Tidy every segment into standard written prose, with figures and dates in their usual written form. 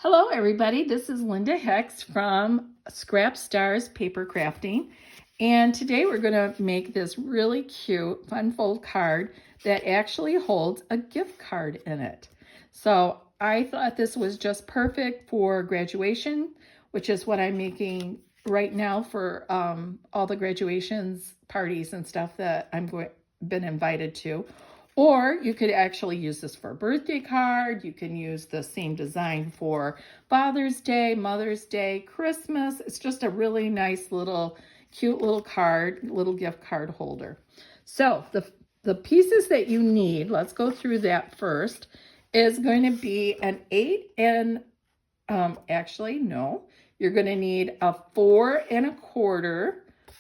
Hello everybody, this is Linda Hex from Scrap Stars Paper Crafting, and today we're going to make this really cute fun fold card that actually holds a gift card in it. So I thought this was just perfect for graduation, which is what I'm making right now for all the graduations parties and stuff that been invited to. Or you could actually use this for a birthday card. You can use the same design for Father's Day, Mother's Day, Christmas. It's just a really nice little, cute little card, little gift card holder. So the pieces that you need, let's go through that first, is going to be an 8 and, you're going to need a 4 1/4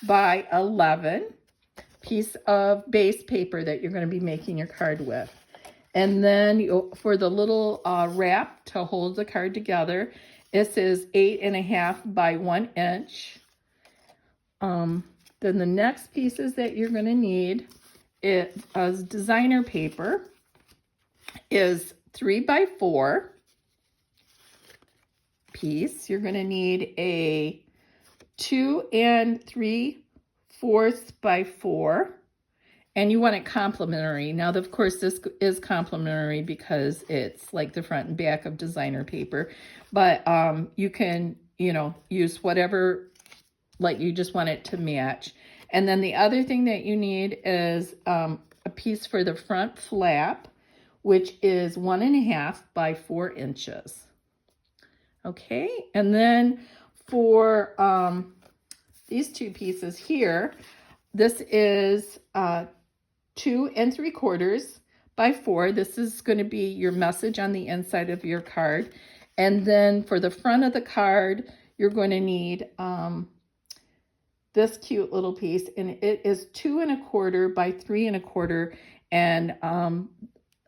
by 11 piece of base paper that you're going to be making your card with. And then for the little wrap to hold the card together, this is 8 1/2 by 1 inch. Then the next pieces that you're going to need as designer paper is 3 by 4 piece. You're going to need a 2 3/4 by 4, and you want it complementary. Now, of course, this is complementary because it's like the front and back of designer paper, but you can, use whatever, like you just want it to match. And then the other thing that you need is a piece for the front flap, which is 1 1/2 by 4 inches. Okay, and then for these two pieces here, this is 2 3/4 by 4. This is going to be your message on the inside of your card. And then for the front of the card, you're going to need this cute little piece, and it is 2 1/4 by 3 1/4. And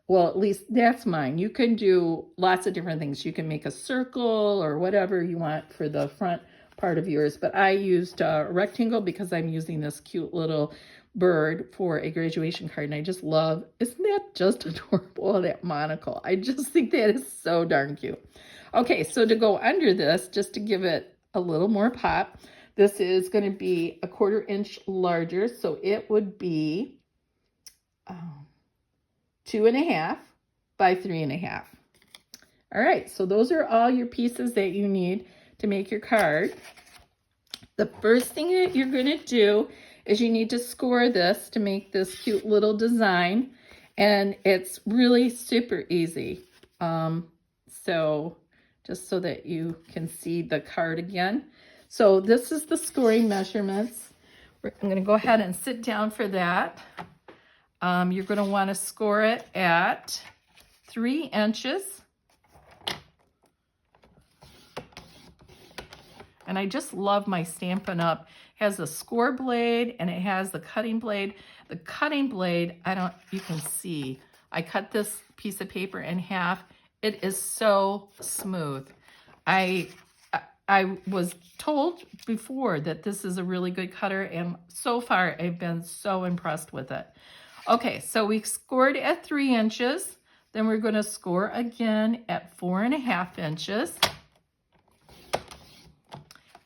well, at least that's mine. You can do lots of different things. You can make a circle or whatever you want for the front part of yours, but I used a rectangle because I'm using this cute little bird for a graduation card, and I just love, isn't that just adorable, that monocle? I just think that is so darn cute. Okay, so to go under this, just to give it a little more pop, this is going to be a 1/4 inch larger, so it would be 2 1/2 by 3 1/2. All right, so those are all your pieces that you need to make your card. The first thing that you're going to do is you need to score this to make this cute little design, and it's really super easy. So just so that you can see the card again. So this is the scoring measurements. I'm going to go ahead and sit down for that. You're going to want to score it at 3 inches. And I just love my Stampin' Up! It has the score blade and it has the cutting blade. The cutting blade, you can see, I cut this piece of paper in half. It is so smooth. I was told before that this is a really good cutter, and so far I've been so impressed with it. Okay, so we scored at 3 inches. Then we're going to score again at 4 1/2 inches.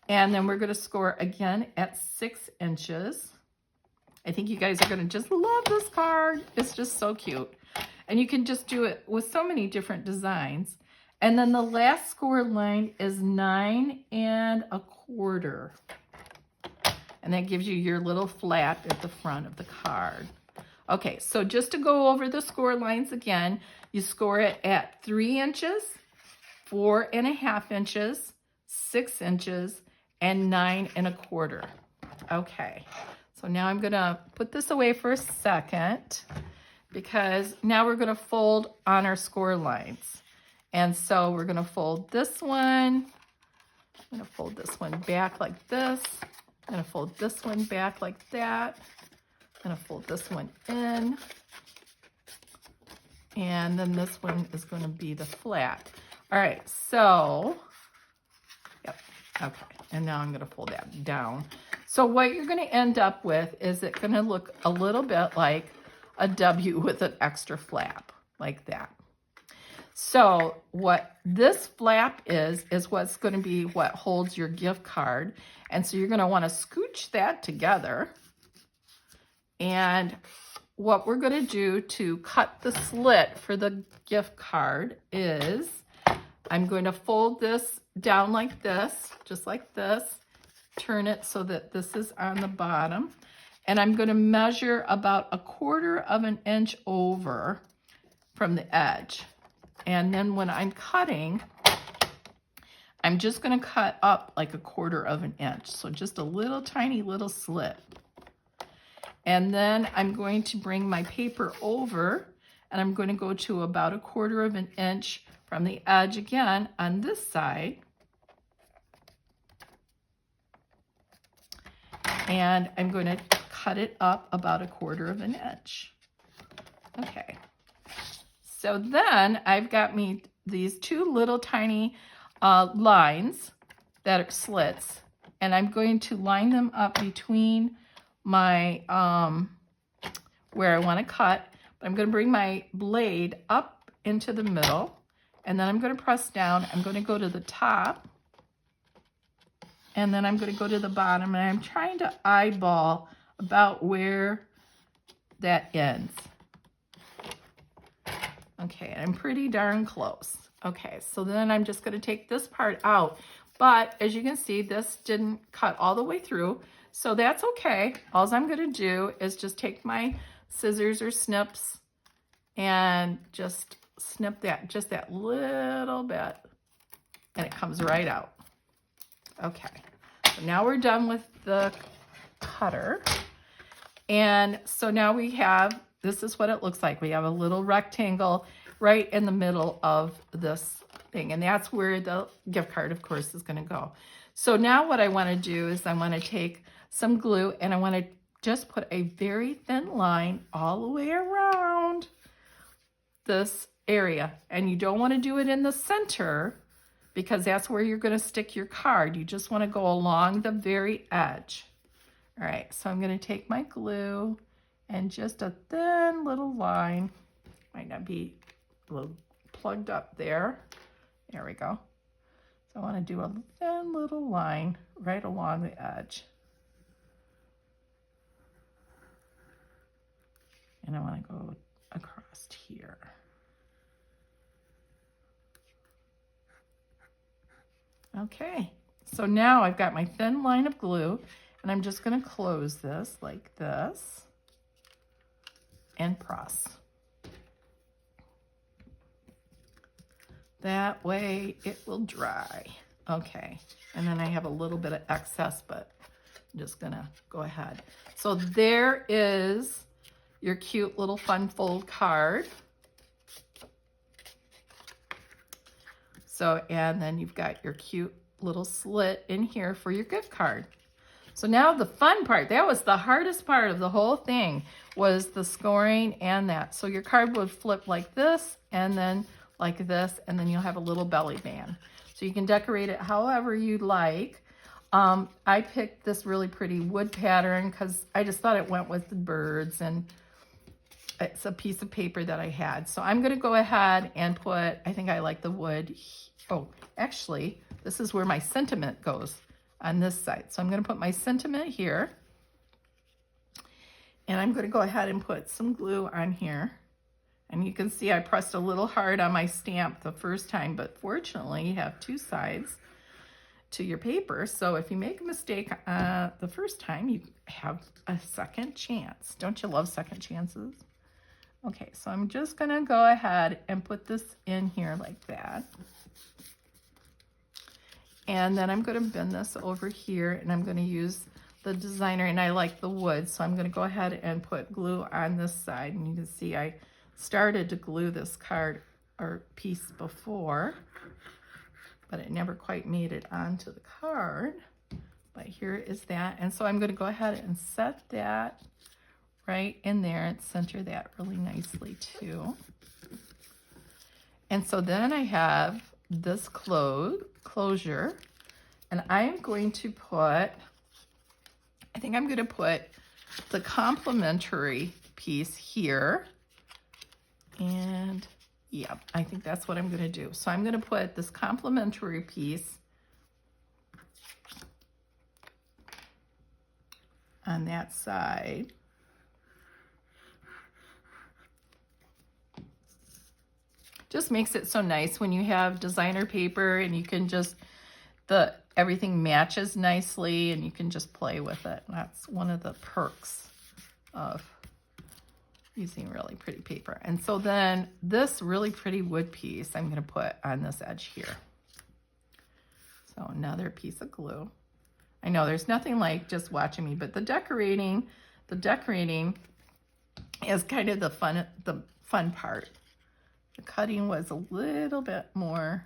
And then we're going to score again at 6 inches. I think you guys are going to just love this card. It's just so cute. And you can just do it with so many different designs. And then the last score line is 9 1/4. And that gives you your little flap at the front of the card. Okay, so just to go over the score lines again, you score it at 3 inches, 4 1/2 inches, 6 inches, and 9 1/4. Okay, so now I'm gonna put this away for a second because now we're gonna fold on our score lines. And so we're gonna fold this one. I'm gonna fold this one back like this. I'm gonna fold this one back like that. I'm gonna fold this one in. And then this one is gonna be the flat. All right, so, yep, okay. And now I'm gonna fold that down. So what you're gonna end up with is it gonna look a little bit like a W with an extra flap, like that. So what this flap is what's going to be what holds your gift card. And so you're going to want to scooch that together. And what we're going to do to cut the slit for the gift card is I'm going to fold this down like this, just like this, turn it so that this is on the bottom. And I'm going to measure about 1/4 of an inch over from the edge. And then when I'm cutting, I'm just going to cut up like 1/4 of an inch. So just a little tiny little slit. And then I'm going to bring my paper over and I'm going to go to about 1/4 of an inch from the edge again on this side. And I'm going to cut it up about 1/4 of an inch. Okay. So then I've got me these 2 little tiny lines that are slits, and I'm going to line them up between my, where I want to cut. But I'm going to bring my blade up into the middle, and then I'm going to press down. I'm going to go to the top, and then I'm going to go to the bottom, and I'm trying to eyeball about where that ends. Okay, I'm pretty darn close. Okay, so then I'm just going to take this part out. But as you can see, this didn't cut all the way through, so that's okay. All I'm going to do is just take my scissors or snips and just snip that, just that little bit, and it comes right out. Okay, so now we're done with the cutter. And so now we have, this is what it looks like. We have a little rectangle right in the middle of this thing, and that's where the gift card, of course, is going to go. So now what I want to do is I want to take some glue and I want to just put a very thin line all the way around this area. And you don't want to do it in the center because that's where you're going to stick your card. You just want to go along the very edge. All right, so I'm going to take my glue and just a thin little line, might not be a little plugged up there. There we go. So I want to do a thin little line right along the edge. And I want to go across here. Okay, so now I've got my thin line of glue, and I'm just going to close this like this and press. That way it will dry. Okay, and then I have a little bit of excess, but I'm just going to go ahead. So there is your cute little fun fold card. So, and then you've got your cute little slit in here for your gift card. So now the fun part, that was the hardest part of the whole thing, was the scoring and that. So your card would flip like this and then like this, and then you'll have a little belly band. So you can decorate it however you like. I picked this really pretty wood pattern because I just thought it went with the birds, and it's a piece of paper that I had. So I'm going to go ahead and put, I think I like the wood. Oh, actually, this is where my sentiment goes on this side. So I'm going to put my sentiment here. And I'm going to go ahead and put some glue on here. And you can see I pressed a little hard on my stamp the first time, but fortunately you have 2 sides to your paper. So if you make a mistake the first time, you have a second chance. Don't you love second chances? Okay, so I'm just going to go ahead and put this in here like that. And then I'm going to bend this over here, and I'm going to use the designer, and I like the wood, so I'm going to go ahead and put glue on this side. And you can see I started to glue this card or piece before, but it never quite made it onto the card. But here is that. And so I'm going to go ahead and set that right in there and center that really nicely too. And so then I have this closure, and I'm going to put, I think I'm going to put the complimentary piece here, and Yeah, I think that's what I'm going to do. So I'm going to put this complimentary piece on that side. Just makes it so nice when you have designer paper and you can just, everything matches nicely and you can just play with it. That's one of the perks of using really pretty paper. And so then this really pretty wood piece I'm going to put on this edge here. So another piece of glue. I know there's nothing like just watching me, but the decorating is kind of the fun part. The cutting was a little bit more,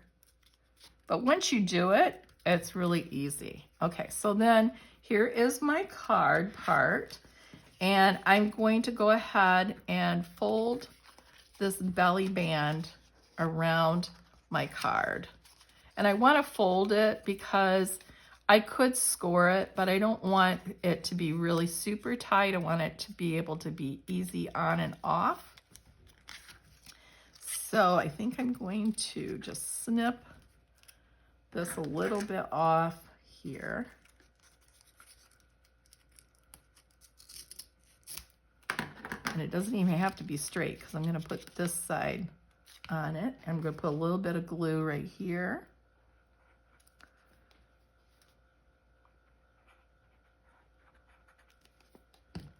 but once you do it, it's really easy. Okay, so then here is my card part, and I'm going to go ahead and fold this belly band around my card. And I want to fold it because I could score it, but I don't want it to be really super tight. I want it to be able to be easy on and off. So I think I'm going to just snip this a little bit off here. And it doesn't even have to be straight because I'm going to put this side on it. I'm going to put a little bit of glue right here.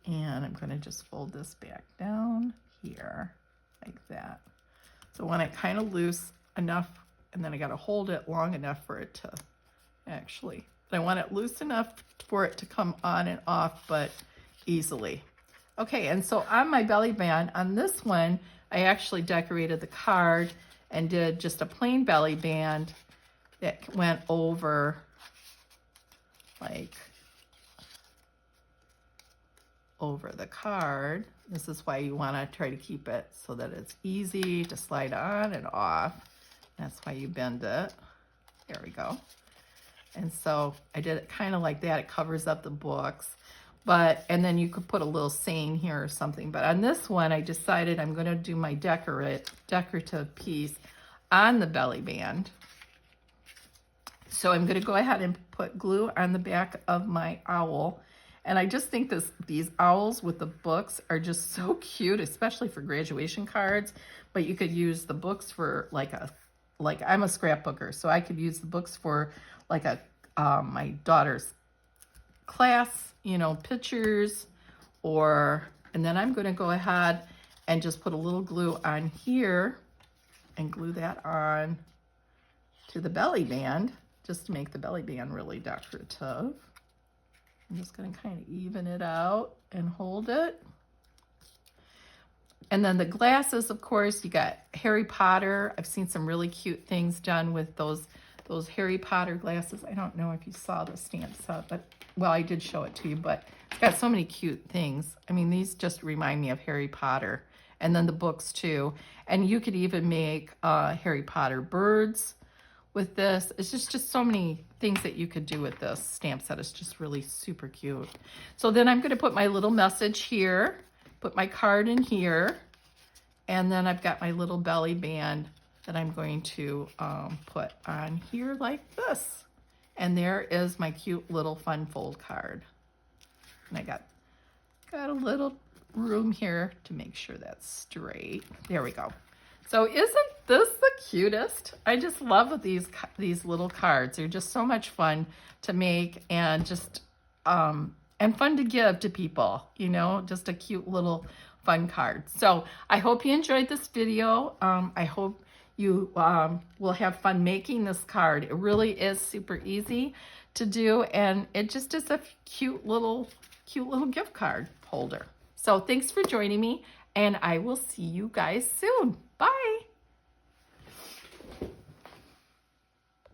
And I'm going to just fold this back down here like that. So when it kind of loose enough, and then I got to hold it long enough for it to actually, I want it loose enough for it to come on and off, but easily. Okay, and so on my belly band, on this one, I actually decorated the card and did just a plain belly band that went over like over the card. This is why you want to try to keep it so that it's easy to slide on and off. That's why you bend it. There we go. And so I did it kind of like that. It covers up the books. And then you could put a little saying here or something. But on this one, I decided I'm going to do my decorative piece on the belly band. So I'm going to go ahead and put glue on the back of my owl. And I just think these owls with the books are just so cute, especially for graduation cards. But you could use the books for like I'm a scrapbooker, so I could use the books for like my daughter's class, pictures, and then I'm going to go ahead and just put a little glue on here and glue that on to the belly band just to make the belly band really decorative. I'm just going to kind of even it out and hold it. And then the glasses, of course, you got Harry Potter. I've seen some really cute things done with those Harry Potter glasses. I don't know if you saw the stamp set, but, well, I did show it to you, but it's got so many cute things. I mean, these just remind me of Harry Potter. And then the books, too. And you could even make Harry Potter birds with this. It's just so many things that you could do with this stamp set. It's just really super cute. So then I'm going to put my little message here, put my card in here, and then I've got my little belly band that I'm going to put on here like this. And there is my cute little fun fold card. And I got a little room here to make sure that's straight. There we go. So isn't this the cutest? I just love these little cards. They're just so much fun to make and just and fun to give to people, just a cute little fun card. So I hope you enjoyed this video. I hope you will have fun making this card. It really is super easy to do, and it just is a cute little gift card holder. So thanks for joining me, and I will see you guys soon. Bye.